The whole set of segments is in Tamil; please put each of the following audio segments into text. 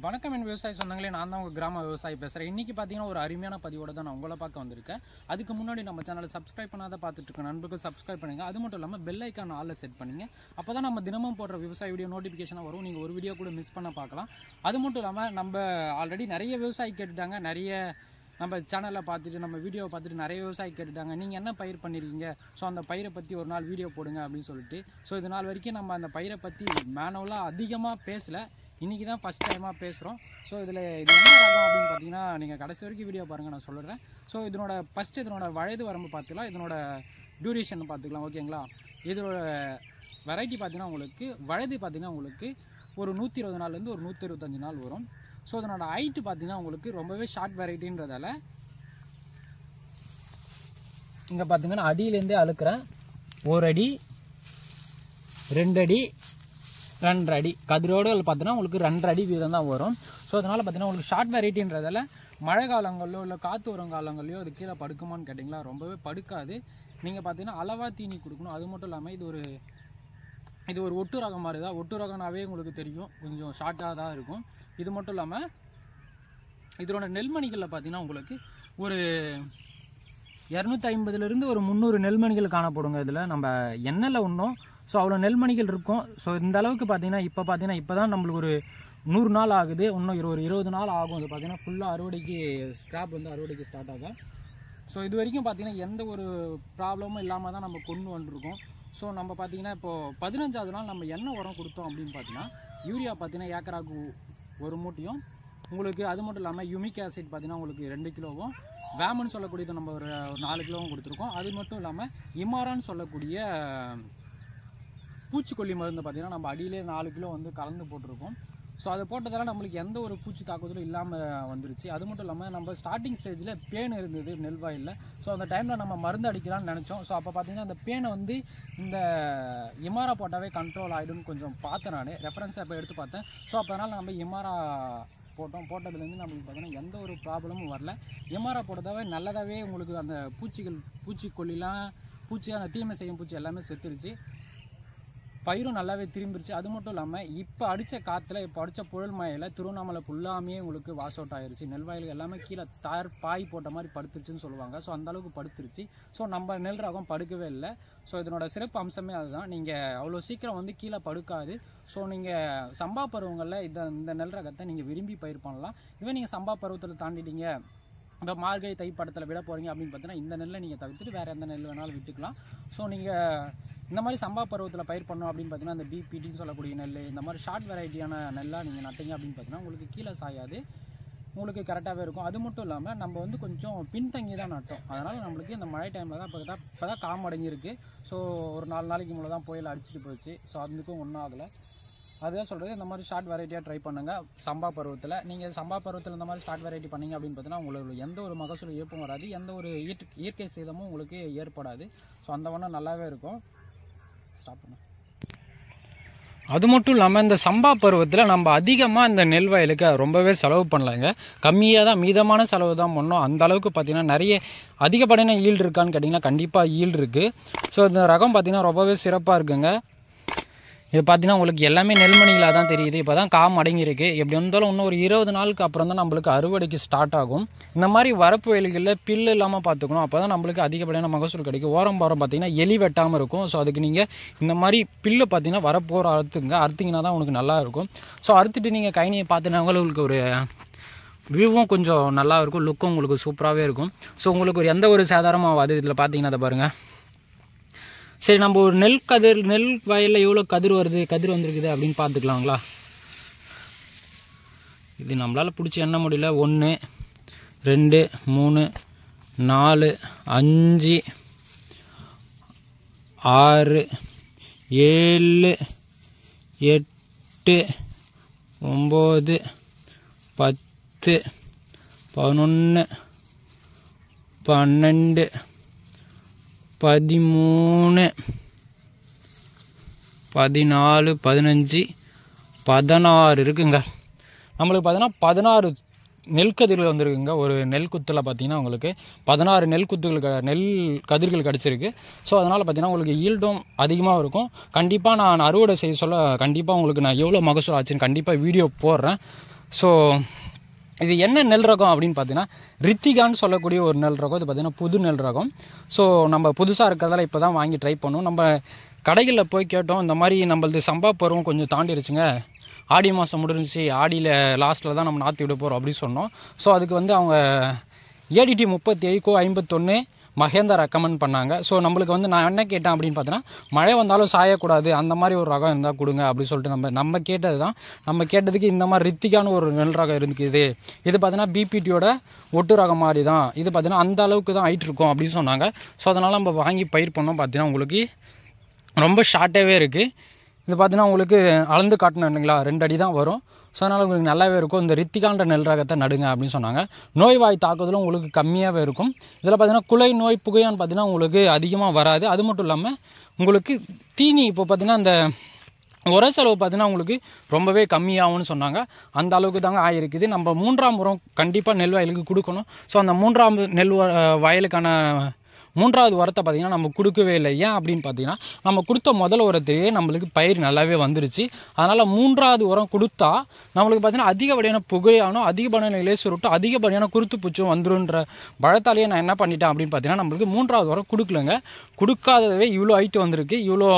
வணக்கம் என் விவசாயி சொந்தங்களே, நான் தான் உங்கள் கிராம விவசாயி பேசுகிறேன். இன்றைக்கி பார்த்தீங்கன்னா ஒரு அருமையான பதிவோடு தான் நான் உங்களை பார்க்க வந்திருக்கேன். அதுக்கு முன்னாடி நம்ம சேனலை சப்ஸ்கிரைப் பண்ணாத பார்த்துட்டு இருக்க நண்பர்கள் சப்ஸ்கிரைப் பண்ணுங்க. அது மட்டும் இல்லாமல் பெல் ஐக்கான் ஆலில் செட் பண்ணிங்க. அப்போ தான் நம்ம தினமும் போடுற விவசாய வீடியோ நோட்டிஃபிகேஷனாக வரும். நீங்கள் ஒரு வீடியோ கூட மிஸ் பண்ண பார்க்கலாம். அது மட்டும் இல்லாமல் நம்ம ஆல்ரெடி நிறைய விவசாயி கேட்டுட்டாங்க. நிறைய நம்ம சேனலில் பார்த்துட்டு நம்ம வீடியோவை பார்த்துட்டு நிறைய விவசாயி கேட்டுட்டாங்க, நீங்கள் என்ன பயிர் பண்ணியிருக்கீங்க, ஸோ அந்த பயிரை பற்றி ஒரு நாள் வீடியோ போடுங்க அப்படின்னு சொல்லிட்டு. ஸோ இது நாள் வரைக்கும் நம்ம அந்த பயிரை பற்றி மேனுவலாக அதிகமாக பேசலை. இன்றைக்கி தான் ஃபஸ்ட் டைமாக பேசுகிறோம். ஸோ இதில் இது என்ன ரகம் அப்படின்னு பார்த்தீங்கன்னா, நீங்கள் கடைசி வரைக்கும் வீடியோ பாருங்கள், நான் சொல்கிறேன். ஸோ இதனோட வயது வரம்பு பார்த்துக்கலாம், இதனோட டியூரேஷன் பார்த்துக்கலாம். ஓகேங்களா? இதோட வெரைட்டி பார்த்தீங்கன்னா உங்களுக்கு ஒரு 120 நாள்லேருந்து ஒரு 125 நாள் வரும். ஸோ இதனோட ஹைட்டு பார்த்தீங்கன்னா உங்களுக்கு ரொம்பவே ஷார்ட் வெரைட்டின்றதால இங்கே பார்த்தீங்கன்னா அடியிலேருந்தே அழுக்கிறேன். 1 அடி 2 அடி 2.5 அடி கதிரோடு பார்த்தீங்கன்னா உங்களுக்கு 2.5 அடி வீதம் தான் வரும். ஸோ அதனால் பார்த்தீங்கன்னா உங்களுக்கு ஷார்ட் வெரைட்டின்றதால மழை காலங்களிலோ இல்லை காற்று வரும் காலங்கள்லையோ அது கீழே படுக்குமான்னு கேட்டிங்களா, ரொம்பவே படுக்காது. நீங்கள் பார்த்தீங்கன்னா அளவாக தீனி கொடுக்கணும். அது மட்டும் இல்லாமல் இது ஒரு ஒட்டு ரகம் மாதிரி தான். ஒட்டு ரகம்னாவே உங்களுக்கு தெரியும், கொஞ்சம் ஷார்ட்டாக தான் இருக்கும். இது மட்டும் இல்லாமல் இதோட நெல்மணிகளில் பார்த்தீங்கன்னா உங்களுக்கு ஒரு 250லேருந்து ஒரு 300 நெல்மணிகள் காணப்படுங்க. இதில் நம்ம எண்ணெயில் ஒன்றும் ஸோ அவ்வளோ நெல்மணிகள் இருக்கும். ஸோ இந்த அளவுக்கு பார்த்தீங்கன்னா இப்போ தான் நம்மளுக்கு ஒரு 100 நாள் ஆகுது. இன்னும் ஒரு 20 நாள் ஆகும். அது பார்த்தீங்கன்னா ஃபுல்லாக அறுவடைக்கு ஸ்டார்ட் ஆகும். ஸோ இது வரைக்கும் பார்த்தீங்கன்னா எந்த ஒரு ப்ராப்ளமும் இல்லாமல் தான் நம்ம கொண்டு வந்துருக்கோம். ஸோ நம்ம பார்த்தீங்கன்னா இப்போது 15வது நாள் நம்ம என்ன உரம் கொடுத்தோம் அப்படின்னு பார்த்தீங்கன்னா, யூரியா பார்த்தீங்கன்னா ஏக்கராக்கு 1 மூட்டையும் உங்களுக்கு, அது மட்டும் இல்லாமல் யூமிக் ஆசிட் பார்த்தீங்கன்னா உங்களுக்கு 2 கிலோவும், வேமன்னு சொல்லக்கூடியது நம்ம ஒரு 4 கிலோவும் கொடுத்துருக்கோம். அது மட்டும் இல்லாமல் இமாரான்னு சொல்லக்கூடிய பூச்சிக்கொல்லி மருந்து பார்த்தீங்கன்னா நம்ம அடியிலே 4 கிலோ வந்து கலந்து போட்டிருக்கோம். ஸோ அதை போட்டதால நம்மளுக்கு எந்த ஒரு பூச்சி தாக்குதலும் இல்லாமல் வந்துருச்சு. அது மட்டும் இல்லாமல் நம்ம ஸ்டார்டிங் ஸ்டேஜில் பேன் இருந்தது நெல்வாயில். ஸோ அந்த டைமில் நம்ம மருந்து அடிக்கலாம்னு நினச்சோம். ஸோ அப்போ பார்த்தீங்கன்னா அந்த பேனை வந்து இந்த இமாரா போட்டாவே கண்ட்ரோல் ஆகிடும்னு கொஞ்சம் பார்த்தேன். நான் ரெஃபரன்ஸை அப்போ எடுத்து பார்த்தேன். ஸோ அப்போ அதனால் நம்ம இமாரா போட்டதுலேருந்து நம்மளுக்கு பார்த்தீங்கன்னா எந்த ஒரு ப்ராப்ளமும் வரல. இமாரா போட்டதாவே நல்லதாகவே உங்களுக்கு அந்த பூச்சிக்கொல்லிலாம் அந்த தீமை செய்யும் பூச்சி எல்லாமே செத்துருச்சு. பயிரும் நல்லாவே திரும்பிடுச்சு. அது மட்டும் இல்லாமல் இப்போ அடித்த புழல் மழையில் திருவண்ணாமலை ஃபுல்லாமே உங்களுக்கு வாஷ் அவுட் ஆகிருச்சு. நெல்வாயில் எல்லாமே கீழே பாய் போட்ட மாதிரி படுத்துருச்சுன்னு சொல்லுவாங்க. ஸோ அந்தளவுக்கு படுத்துருச்சு. ஸோ நம்ம நெல் ரகம் படுக்கவே இல்லை. ஸோ இதனோட சிறப்பு அம்சமே அதுதான். நீங்கள் அவ்வளோ சீக்கிரம் வந்து கீழே படுக்காது. ஸோ நீங்கள் சம்பா பருவங்களில் இந்த நெல் ரகத்தை நீங்கள் விரும்பி பயிர் பண்ணலாம். இதுவே நீங்கள் சம்பா பருவத்தில் தாண்டிட்டீங்க, இப்போ மார்கழி தை படத்தில் விட போகிறீங்க அப்படின்னு பார்த்தீங்கன்னா இந்த நெல்லை நீங்கள் தவிர்த்துட்டு வேறு எந்த நெல் வேணாலும் விட்டுக்கலாம். ஸோ நீங்கள் இந்த மாதிரி சம்பா பருவத்தில் பயிர் பண்ணோம் அப்படின்னு பார்த்தீங்கன்னா அந்த பிபிடின்னு சொல்லக்கூடிய நெல், இந்த மாதிரி ஷார்ட் வெரைட்டியான நெல்லாக நீங்கள் நட்டீங்க அப்படின்னு பார்த்தீங்கன்னா உங்களுக்கு கீழே சாயாது, உங்களுக்கு கரெக்டாகவே இருக்கும். அது மட்டும் இல்லாமல் நம்ம வந்து கொஞ்சம் பின்தங்கி தான் நட்டோம். அதனால் நம்மளுக்கு இந்த மழை டைமில் தான் இப்போ தான் காம் அடங்கியிருக்கு. ஸோ ஒரு 4 நாளைக்கு முன்னே தான் புயல் அடிச்சுட்டு போச்சு. ஸோ அதுக்கும் ஒன்றும் ஆகலை. அதுதான் சொல்கிறது, இந்த மாதிரி ஷார்ட் வெரைட்டியாக ட்ரை பண்ணுங்கள் சம்பா பருவத்தில். நீங்கள் சம்பா பருவத்தில் இந்த மாதிரி ஷார்ட் வெரைட்டி பண்ணிங்க அப்படின்னு பார்த்தீங்கன்னா உங்களுக்கு எந்த ஒரு மகசூல் இழப்பும் வராது, எந்த ஒரு இயற்கை சேதமும் உங்களுக்கு ஏற்படாது. ஸோ அந்த வண்ணம் நல்லாவே இருக்கும். ஸ்டாப் பண்ண. அது மட்டும் இல்லாமல் இந்த சம்பா பருவத்தில் நம்ம அதிகமாக இந்த நெல் வயலுக்கு ரொம்பவே செலவு பண்ணலாங்க. கம்மியாக தான், மீதமான செலவு தான் பண்ணோம். அந்த அளவுக்கு பார்த்திங்கன்னா நிறைய அதிகப்படியான ஈல்டு இருக்கான்னு கேட்டிங்கன்னா கண்டிப்பாக ஈல்டு இருக்குது. ஸோ இந்த ரகம் பார்த்திங்கன்னா ரொம்பவே சிறப்பாக இருக்குங்க. இது பார்த்தீங்கன்னா உங்களுக்கு எல்லாமே நெல்மணிகளாக தான் தெரியுது. இப்போ தான் காம் அடங்கியிருக்கு. எப்படி இருந்தாலும் இன்னும் ஒரு 20 நாளுக்கு அப்புறம் தான் நம்மளுக்கு அறுவடைக்கு ஸ்டார்ட் ஆகும். இந்த மாதிரி வரப்பு வயல்களில் பில்லு இல்லாமல் பார்த்துக்கணும். அப்போ தான் நம்மளுக்கு அதிகப்படியான மகசூல் கிடைக்கும். ஓரம் பார்த்திங்கன்னா எலி வெட்டாமல் இருக்கும். ஸோ அதுக்கு நீங்கள் இந்த மாதிரி பில்லு பார்த்தீங்கன்னா வரப்போகிற அறுத்திங்கன்னா தான் உங்களுக்கு நல்லா இருக்கும். ஸோ அறுத்துட்டு நீங்கள் கைனியை பார்த்துனாங்களும் உங்களுக்கு ஒரு வியூவும் கொஞ்சம் நல்லா இருக்கும், லுக்கும் உங்களுக்கு சூப்பராகவே இருக்கும். ஸோ உங்களுக்கு ஒரு எந்த ஒரு சேதாரமும் ஆகாது. இதில் பார்த்தீங்கன்னா அதை பாருங்கள். சரி, நம்ம ஒரு நெல் வயலில் எவ்வளோ கதிர் வந்திருக்குது அப்படின்னு பார்த்துக்கலாங்களா? இது நம்மளால் பிடிச்சி எண்ண முடியல. 1 2 3 4 5 6 7 8 9 10 11 12 13 14 15 16 இருக்குங்க. நம்மளுக்கு பார்த்தீங்கன்னா 16 நெல் கதிர்கள் வந்துருக்குங்க. ஒரு நெல் குத்தில் பார்த்தீங்கன்னா உங்களுக்கு 16 நெல் கதிர்கள் கிடச்சிருக்கு. ஸோ அதனால் பார்த்தீங்கன்னா உங்களுக்கு ஈல்டும் அதிகமாக இருக்கும். கண்டிப்பாக நான் அறுவடை செய்ய சொல்ல கண்டிப்பாக உங்களுக்கு நான் எவ்வளோ மகசூல் ஆச்சுன்னு கண்டிப்பாக வீடியோ போடுறேன். ஸோ இது என்ன நெல் ரகம் அப்படின்னு பார்த்தீங்கன்னா ரித்திகான்னு சொல்லக்கூடிய ஒரு நெல் ரகம். இது பார்த்திங்கன்னா புது நெல் ரகம். ஸோ நம்ம புதுசாக இருக்கிறதால இப்போ தான் வாங்கி ட்ரை பண்ணோம். நம்ம கடைகளில் போய் கேட்டோம், இந்த மாதிரி நம்மளது சம்பா பருவம் கொஞ்சம் தாண்டிடுச்சுங்க, ஆடி மாதம் முடிஞ்சிச்சு, ஆடியில் லாஸ்ட்டில் தான் நம்ம நாற்று விட போகிறோம் அப்படின்னு சொன்னோம். ஸோ அதுக்கு வந்து அவங்க ADT 3751 மகேந்தா ரெக்கமெண்ட் பண்ணாங்க. ஸோ நம்மளுக்கு வந்து நான் என்ன கேட்டேன் அப்படின்னு பார்த்தீங்கன்னா, மழை வந்தாலும் சாயக்கூடாது அந்த மாதிரி ஒரு ரகம் இருந்தால் கொடுங்க அப்படின்னு சொல்லிட்டு நம்ம கேட்டது தான். நம்ம கேட்டதுக்கு இந்த மாதிரி ரித்திகான ஒரு நெல் ரகம் இருக்குது, இது பார்த்தீங்கன்னா பிபிடியோட ஒட்டு ரகம் மாதிரி தான், இது பார்த்தீங்கன்னா அந்த அளவுக்கு தான் ஹைட் இருக்கும் அப்படின்னு சொன்னாங்க. ஸோ அதனால் நம்ம வாங்கி பயிர் பண்ணோம். பார்த்தீங்கன்னா உங்களுக்கு ரொம்ப ஷார்ட்டாகவே இருக்குது. இது பார்த்தீங்கன்னா உங்களுக்கு அளந்து காட்டணும் இல்லைங்களா, 2 அடி தான் வரும். ஸோ அதனால் உங்களுக்கு நல்லாவே இருக்கும். இந்த ரித்திகான்ற நெல் ரகத்தை நடுங்க அப்படின்னு சொன்னாங்க. நோய்வாய் தாக்குதலும் உங்களுக்கு கம்மியாகவே இருக்கும். இதில் பார்த்தீங்கன்னா குலை நோய் புகையான்னு பார்த்தீங்கன்னா உங்களுக்கு அதிகமாக வராது. அது மட்டும் இல்லாமல் உங்களுக்கு தீனி இப்போ பார்த்தீங்கன்னா இந்த உர செலவு பார்த்தீங்கன்னா உங்களுக்கு ரொம்பவே கம்மியாகும்னு சொன்னாங்க. அந்த அளவுக்கு தாங்க ஆகிருக்குது. நம்ம 3ஆம் உரம் கண்டிப்பாக நெல் வயலுக்கு கொடுக்கணும். ஸோ அந்த 3ஆம் நெல் வயலுக்கான 3வது உரத்தை பார்த்திங்கன்னா நம்ம கொடுக்கவே இல்லை. ஏன் அப்படின்னு பார்த்தீங்கன்னா, நம்ம கொடுத்த முதல் உரத்தையே நம்மளுக்கு பயிர் நல்லாவே வந்துருச்சு. அதனால் 3வது உரம் கொடுத்தா நம்மளுக்கு பார்த்திங்கன்னா அதிகப்படியான புகையானும் அதிகப்படியான இலை சுருட்டும் அதிகப்படியான குருத்து பூச்சும் வந்துருன்ற பழத்தாலேயே நான் என்ன பண்ணிட்டேன் அப்படின்னு பார்த்தீங்கன்னா, நம்மளுக்கு 3வது உரம் கொடுக்கலங்க. கொடுக்காதவே இவ்வளோ ஹைட்டு வந்திருக்கு, இவ்வளோ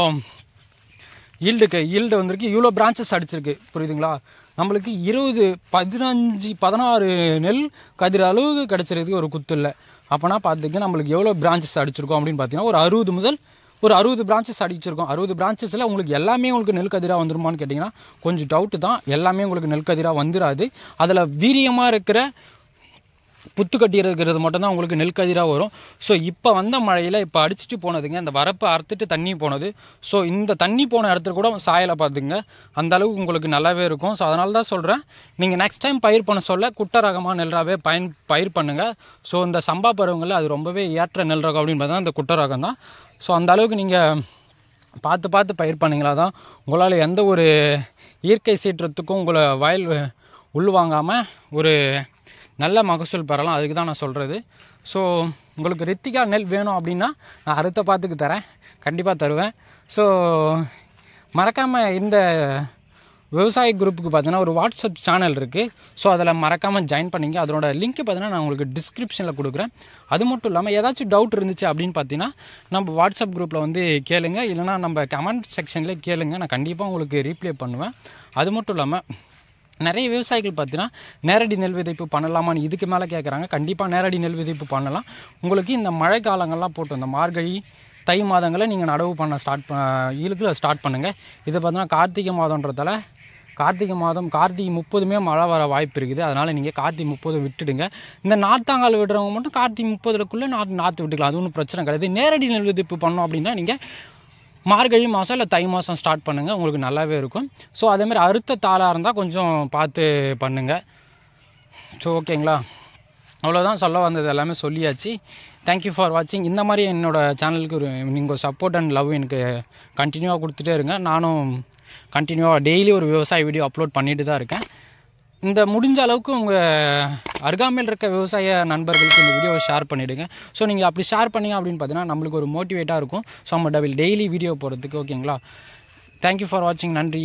ஈல்டு வந்திருக்கு, இவ்வளோ பிரான்ச்சஸ் அடிச்சிருக்கு. புரியுதுங்களா? நம்மளுக்கு 20, 15, 16 நெல் கதிர் அளவுக்கு கிடச்சிருக்கு ஒரு குத்து இல்லை. அப்போனா பார்த்துக்க நம்மளுக்கு எவ்வளோ பிரான்ச்சஸ் அடிச்சிருக்கோம் அப்படின்னு பார்த்தீங்கன்னா, ஒரு 60 பிரான்ச்சஸ் அடிச்சிருக்கோம். 60 பிரான்ச்சஸில் உங்களுக்கு எல்லாமே உங்களுக்கு நெல் கதிராக வந்துருமான்னு கேட்டிங்கன்னா கொஞ்சம் டவுட்டு தான். எல்லாமே உங்களுக்கு நெல் கதிராக வந்துடாது. அதில் வீரியமாக இருக்கிற புத்துக்கட்டி இருக்கிறது மட்டும்தான் உங்களுக்கு நெல் கதிராக வரும். ஸோ இப்போ வந்த மழையில் இப்போ அடிச்சுட்டு போனதுங்க, இந்த வரப்பை அறுத்துட்டு தண்ணி போனது. ஸோ இந்த தண்ணி போன இடத்துல கூட சாயலை பார்த்துங்க, அந்த அளவுக்கு உங்களுக்கு நல்லாவே இருக்கும். ஸோ அதனால தான் சொல்கிறேன், நீங்கள் நெக்ஸ்ட் டைம் பயிர் பண்ண சொல்ல குட்டை ரகமாக நெல் ரகவே பயிர் பண்ணுங்கள். ஸோ இந்த சம்பா பருவங்களில் அது ரொம்பவே ஏற்ற நெல் ரகம் அப்படின்னு பார்த்தா இந்த குட்டை ரகம் தான். ஸோ அந்த அளவுக்கு நீங்கள் பார்த்து பயிர் பண்ணிங்களா தான் உங்களால் எந்த ஒரு இயற்கை சீற்றத்துக்கும் உங்களை வயல் உள்வாங்காமல் ஒரு நல்ல மகசூல் பெறலாம். அதுக்கு தான் நான் சொல்கிறது. ஸோ உங்களுக்கு ரித்திகா நெல் வேணும் அப்படின்னா நான் அறுத்த பார்த்துக்கு தரேன், கண்டிப்பாக தருவேன். ஸோ மறக்காமல் இந்த விவசாய குரூப்புக்கு பார்த்தீங்கன்னா ஒரு வாட்ஸ்அப் சேனல் இருக்குது. ஸோ அதில் மறக்காமல் ஜாயின் பண்ணிங்க. அதனோட லிங்க் பார்த்தீங்கன்னா நான் உங்களுக்கு டிஸ்கிரிப்ஷனில் கொடுக்குறேன். அது மட்டும் இல்லாமல் ஏதாச்சும் டவுட் இருந்துச்சு அப்படின்னு பார்த்தீங்கன்னா நம்ம வாட்ஸ்அப் குரூப்பில் வந்து கேளுங்க, இல்லைனா நம்ம கமெண்ட் செக்ஷனில் கேளுங்க, நான் கண்டிப்பாக உங்களுக்கு ரீப்ளே பண்ணுவேன். அது மட்டும் இல்லாமல் நிறைய விவசாயிகள் பார்த்தீங்கன்னா நேரடி நெல் விதைப்பு பண்ணலாமான்னு இதுக்கு மேலே கேட்குறாங்க. கண்டிப்பாக நேரடி நெல் விதைப்பு பண்ணலாம். உங்களுக்கு இந்த மழை காலங்கள்லாம் போட்டு இந்த மார்கழி தை மாதங்களில் நீங்கள் நடவு பண்ண ஸ்டார்ட் பண்ணுங்கள். இதை பார்த்தீங்கன்னா கார்த்திகை மாதன்றதால கார்த்திகை 30 மழை வர வாய்ப்பு இருக்குது. அதனால் நீங்கள் கார்த்திகை 30 விட்டுடுங்க. இந்த நாற்றாங்கால் விடுறவங்க மட்டும் கார்த்திகை 30க்குள்ளே நாற்று விட்டுக்கலாம், அது ஒன்றும் பிரச்சனை கிடையாது. நேரடி நெல் விதைப்பு பண்ணோம் அப்படின்னா நீங்கள் மார்கழி மாதம் இல்லை தை மாதம் ஸ்டார்ட் பண்ணுங்கள், உங்களுக்கு நல்லாவே இருக்கும். ஸோ அதேமாதிரி அறுத்த தாளாக இருந்தால் கொஞ்சம் பார்த்து பண்ணுங்கள். ஸோ ஓகேங்களா, அவ்வளோதான் சொல்ல வந்தது எல்லாமே சொல்லியாச்சு. தேங்க்யூ ஃபார் வாட்சிங். இந்த மாதிரி என்னோடய சேனலுக்கு நீங்கள் சப்போர்ட் அண்ட் லவ் எனக்கு கண்டினியூவாக கொடுத்துட்டே இருங்க. நானும் கண்டினியூவாக டெய்லி ஒரு விவசாய வீடியோ அப்லோட் பண்ணிட்டு தான் இருக்கேன். இந்த முடிஞ்ச அளவுக்கு உங்கள் அருகாமையில் இருக்க விவசாய நண்பர்களுக்கு இந்த வீடியோவை ஷேர் பண்ணிவிடுங்க. ஸோ நீங்கள் அப்படி ஷேர் பண்ணிங்க அப்படின்னு பார்த்தீங்கன்னா நம்மளுக்கு ஒரு மோட்டிவேட்டாக இருக்கும். ஸோ நம்ம டெய்லி வீடியோ போகிறதுக்கு. ஓகேங்களா, தேங்க்யூ ஃபார் வாட்சிங். நன்றி.